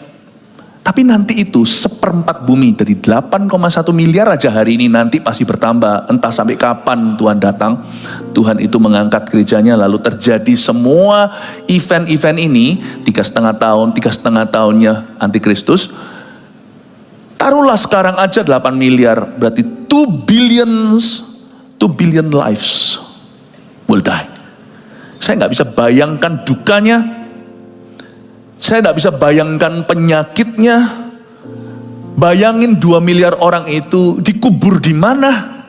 Tapi nanti itu 1/4 bumi dari 8,1 miliar aja hari ini nanti pasti bertambah. Entah sampai kapan Tuhan datang, Tuhan itu mengangkat gerejanya lalu terjadi semua event-event ini 3,5 tahun, 3,5 tahunnya Antikristus. Taruhlah sekarang aja 8 miliar, berarti 2 billion lives will die. Saya nggak bisa bayangkan dukanya. Saya tidak bisa bayangkan penyakitnya. Bayangin 2 miliar orang itu dikubur di mana.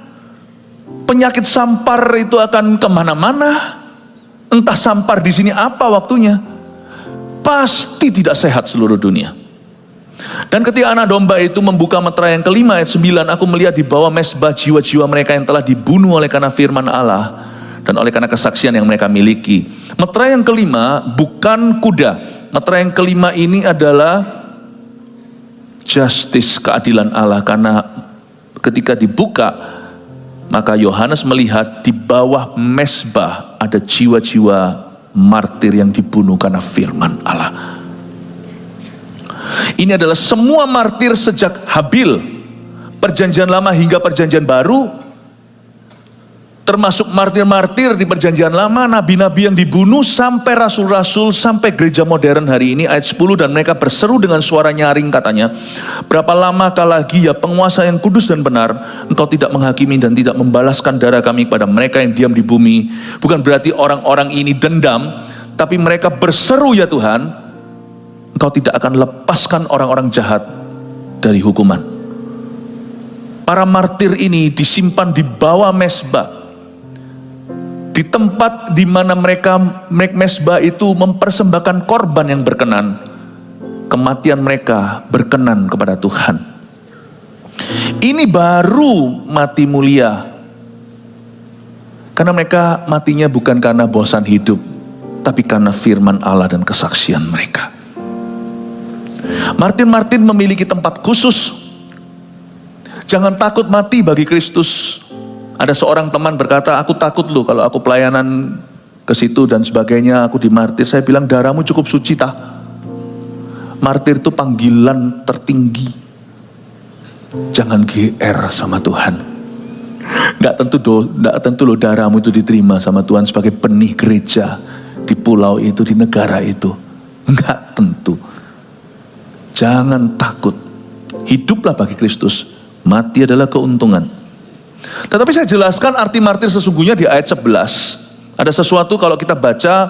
Penyakit sampar itu akan kemana-mana. Entah sampar di sini apa waktunya. Pasti tidak sehat seluruh dunia. Dan ketika anak domba itu membuka meterai yang kelima ayat 9, aku melihat di bawah mezbah jiwa-jiwa mereka yang telah dibunuh oleh karena firman Allah dan oleh karena kesaksian yang mereka miliki. Meterai yang kelima bukan kuda. Meterai yang kelima ini adalah justice, keadilan Allah. Karena ketika dibuka, maka Yohanes melihat di bawah mezbah ada jiwa-jiwa martir yang dibunuh karena firman Allah. Ini adalah semua martir sejak Habil, perjanjian lama hingga perjanjian baru, termasuk martir-martir di perjanjian lama, nabi-nabi yang dibunuh, sampai rasul-rasul, sampai gereja modern hari ini. Ayat 10, dan mereka berseru dengan suara nyaring katanya, berapa lamakah lagi ya penguasa yang kudus dan benar, engkau tidak menghakimi dan tidak membalaskan darah kami kepada mereka yang diam di bumi. Bukan berarti orang-orang ini dendam, tapi mereka berseru, ya Tuhan, engkau tidak akan lepaskan orang-orang jahat dari hukuman. Para martir ini disimpan di bawah mezbah, di tempat di mana mereka mezbah itu mempersembahkan korban yang berkenan. Kematian mereka berkenan kepada Tuhan. Ini baru mati mulia. Karena mereka matinya bukan karena bosan hidup, tapi karena firman Allah dan kesaksian mereka. Martir-martir memiliki tempat khusus. Jangan takut mati bagi Kristus. Ada seorang teman berkata, aku takut loh kalau aku pelayanan ke situ dan sebagainya, aku dimartir. Saya bilang, darahmu cukup suci tah. Martir itu panggilan tertinggi. Jangan GR sama Tuhan. Nggak tentu loh darahmu itu diterima sama Tuhan sebagai benih gereja di pulau itu, di negara itu. Nggak tentu. Jangan takut. Hiduplah bagi Kristus. Mati adalah keuntungan. Tetapi saya jelaskan arti martir sesungguhnya di ayat 11. Ada sesuatu kalau kita baca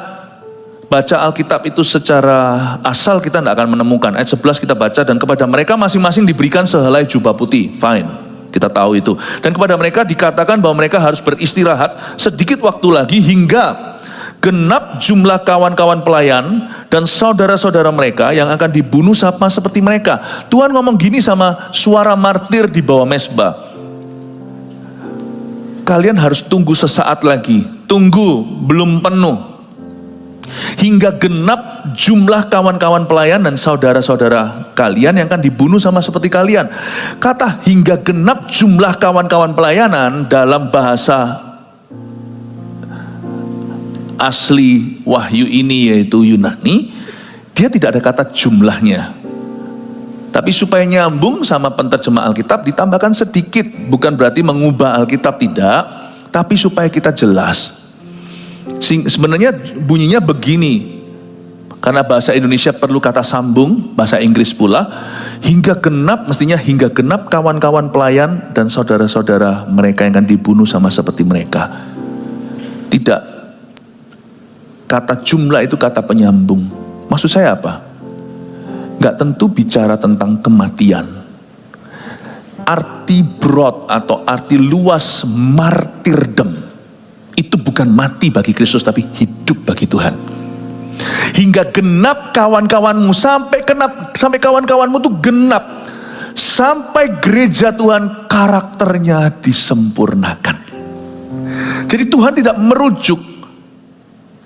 Alkitab itu secara asal kita tidak akan menemukan. Ayat 11 kita baca, dan kepada mereka masing-masing diberikan sehelai jubah putih. Fine, kita tahu itu. Dan kepada mereka dikatakan bahwa mereka harus beristirahat sedikit waktu lagi hingga genap jumlah kawan-kawan pelayan dan saudara-saudara mereka yang akan dibunuh sama seperti mereka. Tuhan ngomong gini sama suara martir di bawah mezbah. Kalian harus tunggu sesaat lagi. Tunggu, belum penuh. Hingga genap jumlah kawan-kawan pelayan dan saudara-saudara kalian yang akan dibunuh sama seperti kalian. Kata hingga genap jumlah kawan-kawan pelayanan dalam bahasa asli Wahyu ini yaitu Yunani, dia tidak ada kata jumlahnya. Tapi supaya nyambung sama penterjemah Alkitab ditambahkan sedikit. Bukan berarti mengubah Alkitab, tidak. Tapi supaya kita jelas. Sebenarnya bunyinya begini. Karena bahasa Indonesia perlu kata sambung, bahasa Inggris pula. Hingga genap, mestinya hingga genap kawan-kawan pelayan dan saudara-saudara mereka yang akan dibunuh sama seperti mereka. Tidak. Kata jumlah itu kata penyambung. Maksud saya apa? Gak tentu bicara tentang kematian. Arti broad atau arti luas martyrdom itu bukan mati bagi Kristus, tapi hidup bagi Tuhan. Hingga genap kawan-kawanmu, sampai kawan-kawanmu itu genap, sampai gereja Tuhan karakternya disempurnakan. Jadi Tuhan tidak merujuk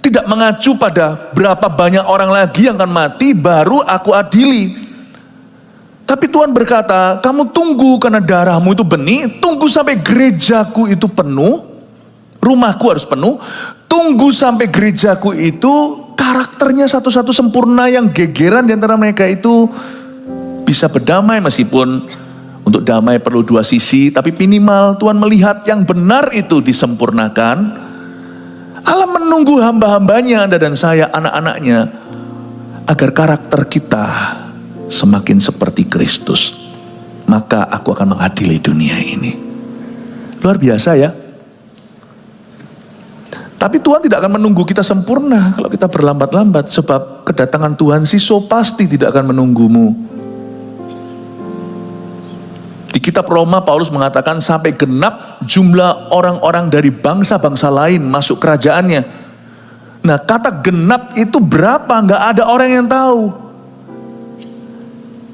Tidak mengacu pada berapa banyak orang lagi yang akan mati, baru aku adili. Tapi Tuhan berkata, kamu tunggu karena darahmu itu benih, tunggu sampai gerejaku itu penuh, rumahku harus penuh, tunggu sampai gerejaku itu karakternya satu-satu sempurna, yang gegeran di antara mereka itu bisa berdamai. Meskipun untuk damai perlu dua sisi, tapi minimal Tuhan melihat yang benar itu disempurnakan. Allah menunggu hamba-hambanya, Anda dan saya, anak-anaknya, agar karakter kita semakin seperti Kristus. Maka aku akan mengadili dunia ini. Luar biasa ya. Tapi Tuhan tidak akan menunggu kita sempurna kalau kita berlambat-lambat, sebab kedatangan Tuhan Siso pasti tidak akan menunggumu. Di kitab Roma, Paulus mengatakan sampai genap jumlah orang-orang dari bangsa-bangsa lain masuk kerajaannya. Nah, kata genap itu berapa? Nggak ada orang yang tahu.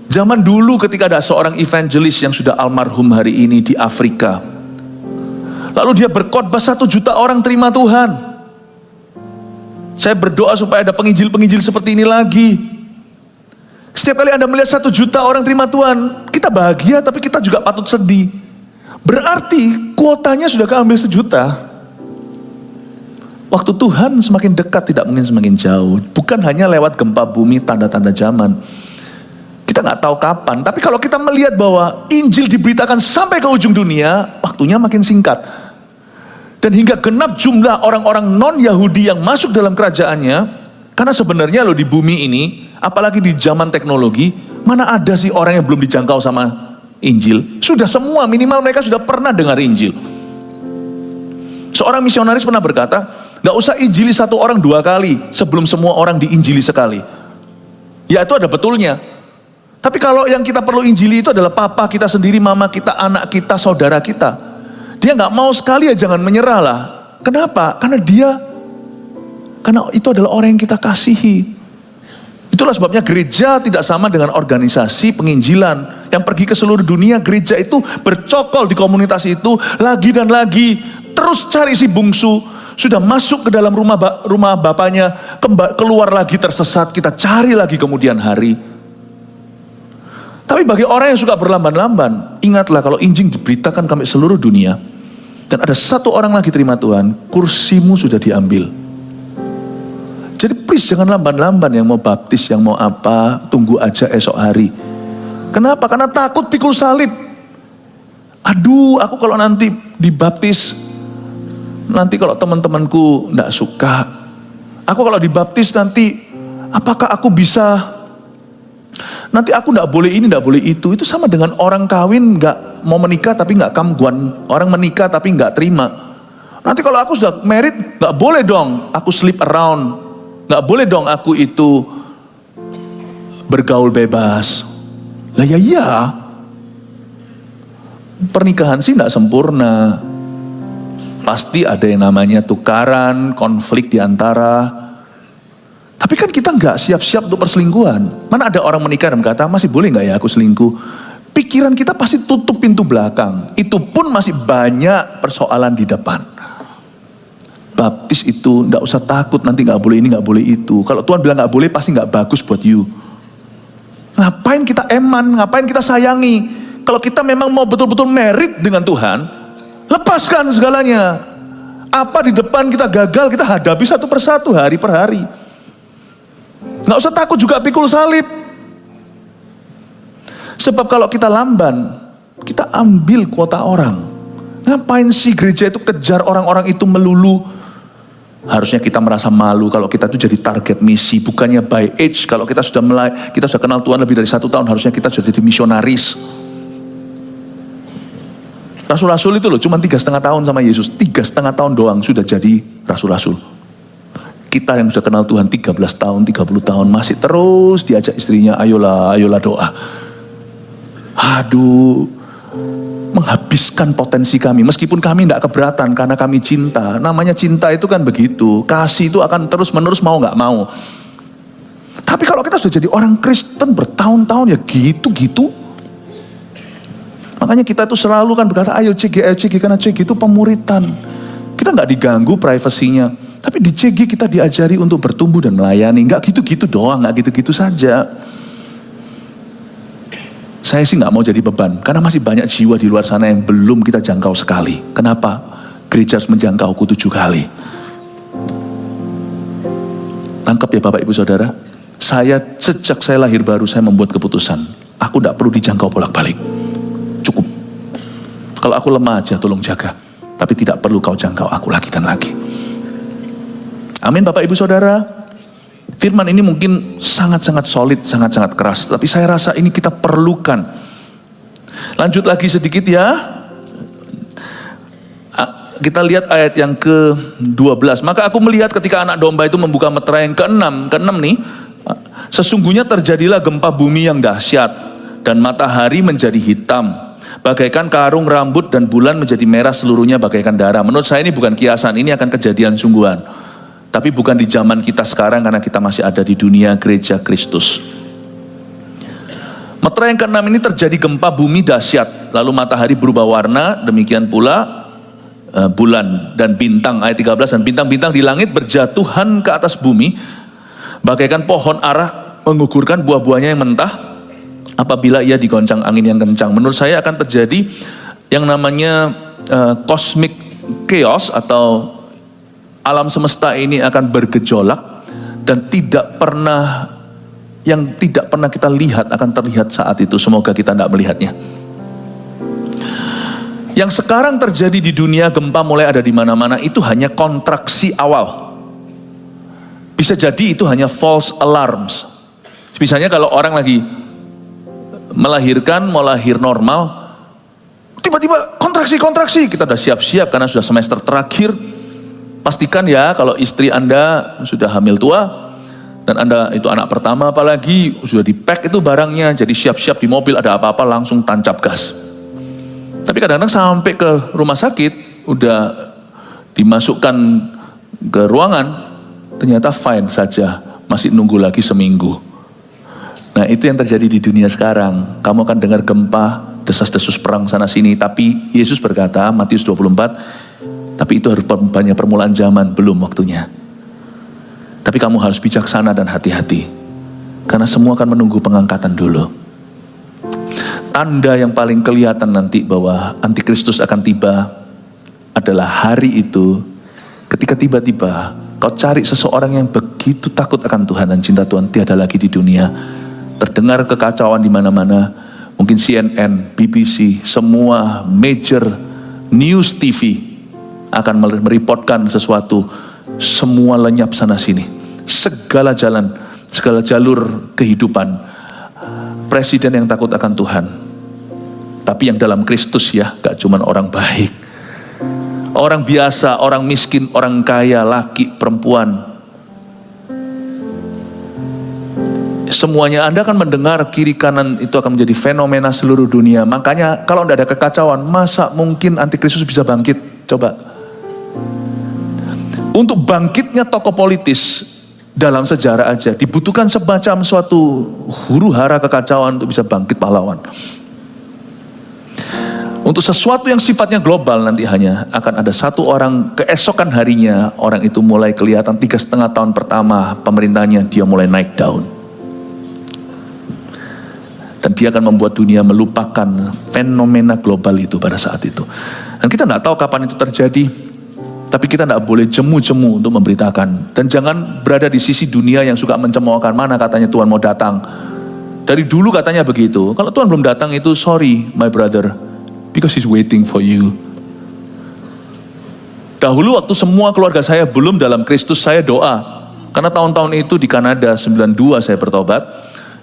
Zaman dulu ketika ada seorang evangelis yang sudah almarhum hari ini di Afrika, lalu dia berkhotbah 1 juta orang terima Tuhan. Saya berdoa supaya ada penginjil-penginjil seperti ini lagi. Setiap kali Anda melihat 1 juta orang terima Tuhan, kita bahagia, tapi kita juga patut sedih. Berarti kuotanya sudah keambil 1 juta. Waktu Tuhan semakin dekat, tidak mungkin semakin jauh. Bukan hanya lewat gempa bumi, tanda-tanda zaman. Kita nggak tahu kapan, tapi kalau kita melihat bahwa Injil diberitakan sampai ke ujung dunia, waktunya makin singkat. Dan hingga genap jumlah orang-orang non-Yahudi yang masuk dalam kerajaannya, karena sebenarnya loh di bumi ini, apalagi di zaman teknologi, mana ada sih orang yang belum dijangkau sama Injil? Sudah semua, minimal mereka sudah pernah dengar Injil. Seorang misionaris pernah berkata, gak usah injili 1 orang 2 kali sebelum semua orang diinjili sekali. Ya itu ada betulnya. Tapi kalau yang kita perlu injili itu adalah papa kita sendiri, mama kita, anak kita, saudara kita. Dia gak mau sekali ya, jangan menyerah lah. Kenapa? Karena itu adalah orang yang kita kasihi. Itulah sebabnya gereja tidak sama dengan organisasi penginjilan yang pergi ke seluruh dunia. Gereja itu bercokol di komunitas itu lagi dan lagi, terus cari si bungsu. Sudah masuk ke dalam rumah bapaknya, keluar lagi tersesat, kita cari lagi kemudian hari. Tapi bagi orang yang suka berlamban-lamban, ingatlah kalau Injil diberitakan sampai seluruh dunia, dan ada 1 orang lagi terima Tuhan, kursimu sudah diambil. Jadi please jangan lamban-lamban, yang mau baptis, yang mau apa, tunggu aja esok hari. Kenapa? Karena takut pikul salib. Aduh, aku kalau nanti dibaptis, nanti kalau teman-temanku enggak suka. Aku kalau dibaptis nanti, apakah aku bisa, nanti aku enggak boleh ini, enggak boleh itu. Itu sama dengan orang kawin enggak mau menikah tapi enggak kamguan. Orang menikah tapi enggak terima. Nanti kalau aku sudah married, enggak boleh dong aku sleep around. Nggak boleh dong aku itu bergaul bebas. Lah ya iya, pernikahan sih nggak sempurna. Pasti ada yang namanya tukaran, konflik di antara. Tapi kan kita nggak siap-siap untuk perselingkuhan. Mana ada orang menikah dan berkata, masih boleh nggak ya aku selingkuh? Pikiran kita pasti tutup pintu belakang. Itu pun masih banyak persoalan di depan. Baptis itu nggak usah takut nanti nggak boleh ini, nggak boleh itu. Kalau Tuhan bilang nggak boleh, pasti nggak bagus buat you. Ngapain kita eman, ngapain kita sayangi? Kalau kita memang mau betul-betul merit dengan Tuhan, lepaskan segalanya. Apa di depan kita gagal, kita hadapi satu persatu, hari per hari. Nggak usah takut juga pikul salib. Sebab kalau kita lamban, kita ambil kuota orang. Ngapain sih gereja itu kejar orang-orang itu melulu? Harusnya kita merasa malu kalau kita itu jadi target misi, bukannya by age. Kalau kita sudah kenal Tuhan lebih dari 1 tahun, harusnya kita sudah jadi misionaris. Rasul-rasul itu loh, cuma 3,5 tahun sama Yesus, 3,5 tahun doang sudah jadi rasul-rasul. Kita yang sudah kenal Tuhan 13 tahun, 30 tahun, masih terus diajak istrinya, ayolah doa. Aduh, menghabiskan potensi kami, meskipun kami tidak keberatan karena kami cinta. Namanya cinta itu kan begitu, kasih itu akan terus menerus, mau nggak mau. Tapi kalau kita sudah jadi orang Kristen bertahun-tahun ya gitu-gitu. Makanya kita tuh selalu kan berkata ayo CG karena CG itu pemuritan. Kita nggak diganggu privasinya. Tapi di CG kita diajari untuk bertumbuh dan melayani. Nggak gitu-gitu doang, nggak gitu-gitu saja. Saya sih nggak mau jadi beban, karena masih banyak jiwa di luar sana yang belum kita jangkau sekali. Kenapa? Gereja harus menjangkauku 7 kali. Tangkap ya Bapak Ibu Saudara. Sejak saya lahir baru, saya membuat keputusan. Aku tidak perlu dijangkau bolak-balik. Cukup. Kalau aku lemah aja, tolong jaga. Tapi tidak perlu kau jangkau aku lagi dan lagi. Amin Bapak Ibu Saudara. Firman ini mungkin sangat-sangat solid, sangat-sangat keras. Tapi saya rasa ini kita perlukan. Lanjut lagi sedikit ya. Kita lihat ayat yang ke-12. Maka aku melihat ketika anak domba itu membuka meterai yang ke-6 nih. Sesungguhnya terjadilah gempa bumi yang dahsyat. Dan matahari menjadi hitam. Bagaikan karung rambut dan bulan menjadi merah seluruhnya bagaikan darah. Menurut saya ini bukan kiasan, ini akan kejadian sungguhan. Tapi bukan di zaman kita sekarang karena kita masih ada di dunia gereja Kristus. Meterai yang ke-6 ini terjadi gempa bumi dahsyat. Lalu matahari berubah warna, demikian pula bulan dan bintang. Ayat 13, dan bintang-bintang di langit berjatuhan ke atas bumi. Bagaikan pohon ara menggugurkan buah-buahnya yang mentah apabila ia digoncang angin yang kencang. Menurut saya akan terjadi yang namanya cosmic chaos, atau alam semesta ini akan bergejolak dan yang tidak pernah kita lihat akan terlihat saat itu. Semoga kita tidak melihatnya. Yang sekarang terjadi di dunia, gempa mulai ada di mana-mana, itu hanya kontraksi awal. Bisa jadi itu hanya false alarms. Misalnya kalau orang lagi melahirkan, mau lahir normal, tiba-tiba kontraksi, kita udah siap-siap karena sudah semester terakhir. Pastikan ya kalau istri Anda sudah hamil tua dan Anda itu anak pertama apalagi, sudah di-pack itu barangnya, jadi siap-siap di mobil ada apa-apa langsung tancap gas. Tapi kadang-kadang sampai ke rumah sakit, udah dimasukkan ke ruangan, ternyata fine saja, masih nunggu lagi seminggu. Nah itu yang terjadi di dunia sekarang. Kamu akan dengar gempa, desas-desus perang sana sini, tapi Yesus berkata, Matius 24, tapi itu harus banyak permulaan zaman, belum waktunya. Tapi kamu harus bijaksana dan hati-hati. Karena semua akan menunggu pengangkatan dulu. Tanda yang paling kelihatan nanti bahwa antikristus akan tiba adalah hari itu ketika tiba-tiba kau cari seseorang yang begitu takut akan Tuhan dan cinta Tuhan tiada lagi di dunia. Terdengar kekacauan di mana-mana. Mungkin CNN, BBC, semua major news TV akan mereportkan sesuatu, semua lenyap sana sini, segala jalan, segala jalur kehidupan. Presiden yang takut akan Tuhan, tapi yang dalam Kristus ya, gak cuman orang baik, orang biasa, orang miskin, orang kaya, laki, perempuan, semuanya Anda akan mendengar kiri kanan itu akan menjadi fenomena seluruh dunia. Makanya kalau tidak ada kekacauan, masa mungkin antikristus bisa bangkit? Coba. Untuk bangkitnya tokoh politis dalam sejarah aja dibutuhkan semacam suatu huru hara kekacauan untuk bisa bangkit pahlawan. Untuk sesuatu yang sifatnya global nanti hanya akan ada satu orang, keesokan harinya orang itu mulai kelihatan 3,5 tahun pertama pemerintahnya dia mulai naik daun. Dan dia akan membuat dunia melupakan fenomena global itu pada saat itu. Dan kita tidak tahu kapan itu terjadi. Tapi kita tidak boleh jemu-jemu untuk memberitakan. Dan jangan berada di sisi dunia yang suka mencemoohkan, mana katanya Tuhan mau datang. Dari dulu katanya begitu. Kalau Tuhan belum datang itu sorry my brother. Because he's waiting for you. Dahulu waktu semua keluarga saya belum dalam Kristus, saya doa. Karena tahun-tahun itu di Kanada, 92 saya bertobat.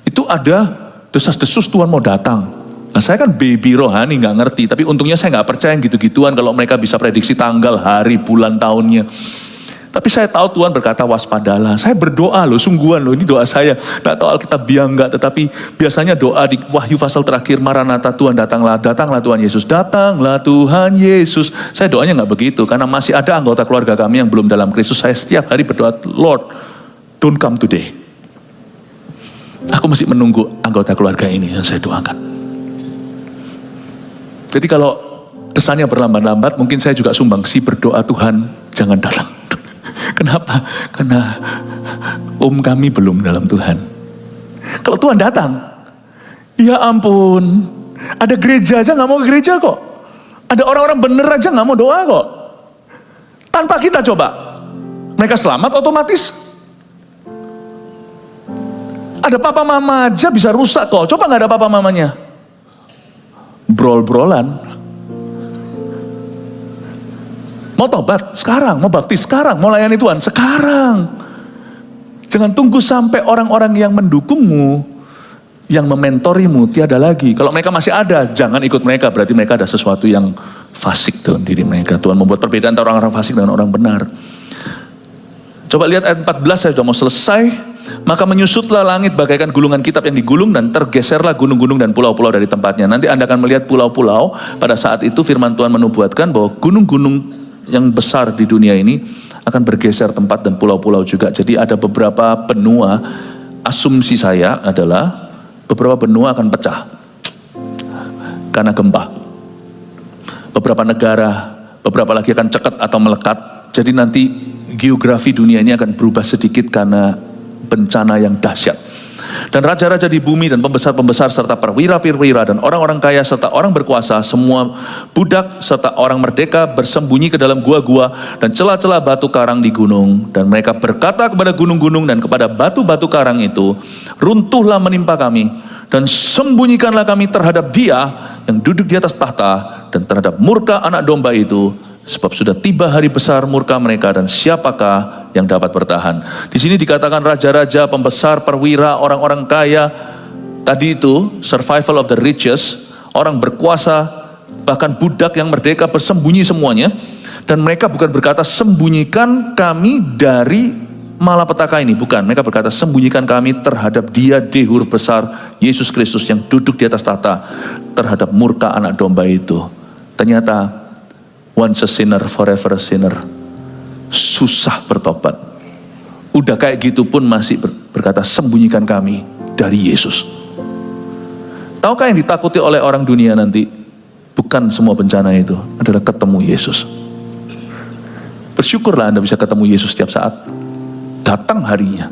Itu ada desas-desus Tuhan mau datang. Nah saya kan baby rohani gak ngerti, tapi untungnya saya gak percaya gitu-gituan kalau mereka bisa prediksi tanggal, hari, bulan, tahunnya. Tapi saya tahu Tuhan berkata waspadalah. Saya berdoa loh, sungguhan loh, ini doa saya. Gak tahu Alkitab biang gak, tetapi biasanya doa di Wahyu pasal terakhir, Maranatha, Tuhan datanglah, datanglah Tuhan Yesus, datanglah Tuhan Yesus. Saya doanya gak begitu, karena masih ada anggota keluarga kami yang belum dalam Kristus. Saya setiap hari berdoa, Lord, don't come today. Aku masih menunggu anggota keluarga ini yang saya doakan. Jadi kalau kesannya berlambat-lambat, mungkin saya juga sumbangsi berdoa Tuhan jangan datang. Kenapa? Karena kami belum dalam Tuhan. Kalau Tuhan datang, ya ampun, ada gereja aja gak mau ke gereja kok. Ada orang-orang bener aja gak mau doa kok. Tanpa kita coba, mereka selamat otomatis. Ada papa mama aja bisa rusak kok. Coba gak ada papa mamanya, brol-brolan. Mau tobat sekarang, mau baptis sekarang, mau layani Tuhan sekarang. Jangan tunggu sampai orang-orang yang mendukungmu, yang mementorimu tiada lagi. Kalau mereka masih ada, jangan ikut mereka. Berarti mereka ada sesuatu yang fasik dalam diri mereka. Tuhan membuat perbedaan antara orang-orang fasik dan orang benar. Coba lihat ayat 14, saya sudah mau selesai. Maka menyusutlah langit bagaikan gulungan kitab yang digulung, dan tergeserlah gunung-gunung dan pulau-pulau dari tempatnya. Nanti Anda akan melihat pulau-pulau. Pada saat itu firman Tuhan menubuatkan bahwa gunung-gunung yang besar di dunia ini akan bergeser tempat, dan pulau-pulau juga. Jadi ada beberapa benua, asumsi saya adalah beberapa benua akan pecah karena gempa. Beberapa negara, beberapa lagi akan cekat atau melekat. Jadi nanti geografi dunia ini akan berubah sedikit karena bencana yang dahsyat. Dan raja-raja di bumi dan pembesar-pembesar serta perwira-perwira dan orang-orang kaya serta orang berkuasa, semua budak serta orang merdeka bersembunyi ke dalam gua-gua dan celah-celah batu karang di gunung. Dan mereka berkata kepada gunung-gunung dan kepada batu-batu karang itu, runtuhlah menimpa kami dan sembunyikanlah kami terhadap Dia yang duduk di atas tahta dan terhadap murka anak domba itu, sebab sudah tiba hari besar murka mereka, dan siapakah yang dapat bertahan. Di sini dikatakan raja-raja, pembesar, perwira, orang-orang kaya. Tadi itu survival of the richest, orang berkuasa, bahkan budak yang merdeka bersembunyi semuanya. Dan mereka bukan berkata sembunyikan kami dari malapetaka ini, bukan. Mereka berkata sembunyikan kami terhadap Dia dehur besar Yesus Kristus yang duduk di atas tahta, terhadap murka anak domba itu. Ternyata once a sinner, forever a sinner. Susah bertobat. Udah kayak gitu pun masih berkata sembunyikan kami dari Yesus. Tahukah yang ditakuti oleh orang dunia nanti? Bukan semua bencana itu, adalah ketemu Yesus. Bersyukurlah Anda bisa ketemu Yesus setiap saat. Datang harinya,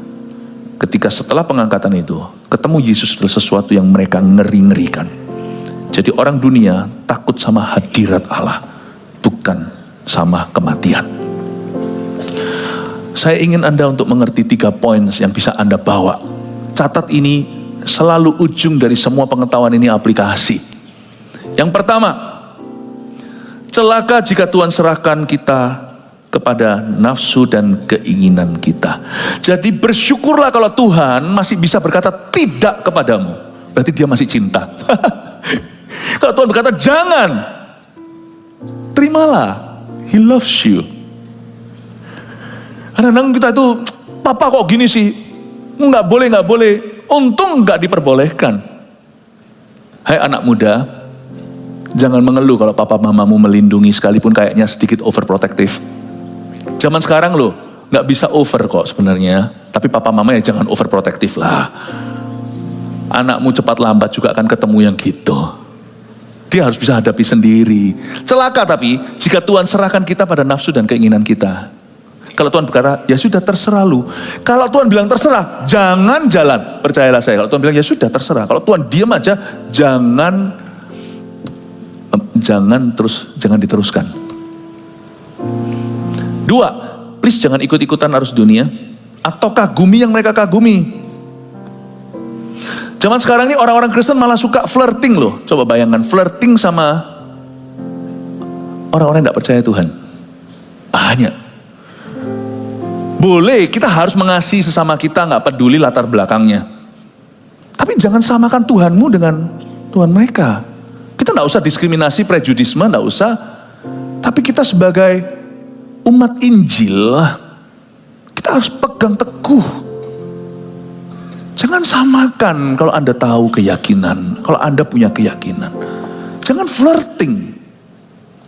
ketika setelah pengangkatan itu, ketemu Yesus adalah sesuatu yang mereka ngeri-ngerikan. Jadi orang dunia takut sama hadirat Allah, bukan sama kematian. Saya ingin Anda untuk mengerti 3 poin yang bisa Anda bawa. Catat ini, selalu ujung dari semua pengetahuan ini aplikasi. Yang pertama, celaka jika Tuhan serahkan kita kepada nafsu dan keinginan kita. Jadi bersyukurlah kalau Tuhan masih bisa berkata tidak kepadamu. Berarti Dia masih cinta. Kalau Tuhan berkata jangan, terimalah. He loves you. Kadang-kadang kita itu, papa kok gini sih? Nggak boleh. Untung nggak diperbolehkan. Hai anak muda, jangan mengeluh kalau papa mamamu melindungi sekalipun kayaknya sedikit overprotective. Zaman sekarang loh, nggak bisa over kok sebenarnya. Tapi papa mama ya jangan overprotective lah. Anakmu cepat lambat juga akan ketemu yang gitu. Dia harus bisa hadapi sendiri. Celaka tapi jika Tuhan serahkan kita pada nafsu dan keinginan kita. Kalau Tuhan berkata, ya sudah terserah lu. Kalau Tuhan bilang terserah, jangan jalan. Percayalah saya, kalau Tuhan bilang ya sudah terserah. Kalau Tuhan diam aja, jangan diteruskan. 2, please jangan ikut-ikutan arus dunia. Atau kagumi yang mereka kagumi. Zaman sekarang ini orang-orang Kristen malah suka flirting loh. Coba bayangkan, flirting sama orang-orang yang tidak percaya Tuhan. Banyak. Boleh, kita harus mengasihi sesama kita, gak peduli latar belakangnya. Tapi jangan samakan Tuhanmu dengan Tuhan mereka. Kita gak usah diskriminasi, prejudisme, gak usah. Tapi kita sebagai umat Injil, kita harus pegang teguh. Jangan samakan kalau Anda tahu keyakinan, kalau Anda punya keyakinan. Jangan flirting,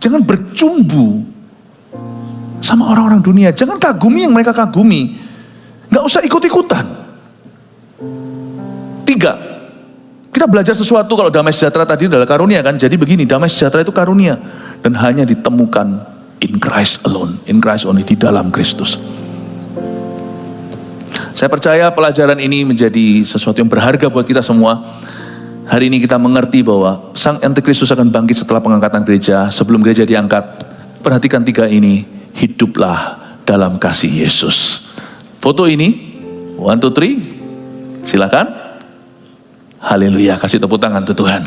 jangan bercumbu sama orang-orang dunia. Jangan kagumi yang mereka kagumi. Gak usah ikut-ikutan. 3, kita belajar sesuatu. Kalau damai sejahtera tadi adalah karunia kan. Jadi begini, damai sejahtera itu karunia. Dan hanya ditemukan in Christ alone. In Christ only, di dalam Kristus. Saya percaya pelajaran ini menjadi sesuatu yang berharga buat kita semua. Hari ini kita mengerti bahwa Sang Antikristus akan bangkit setelah pengangkatan gereja. Sebelum gereja diangkat, perhatikan 3 ini. Hiduplah dalam kasih Yesus. Foto ini, 1, 2, 3, silakan. Haleluya, kasih tepuk tangan untuk Tuhan.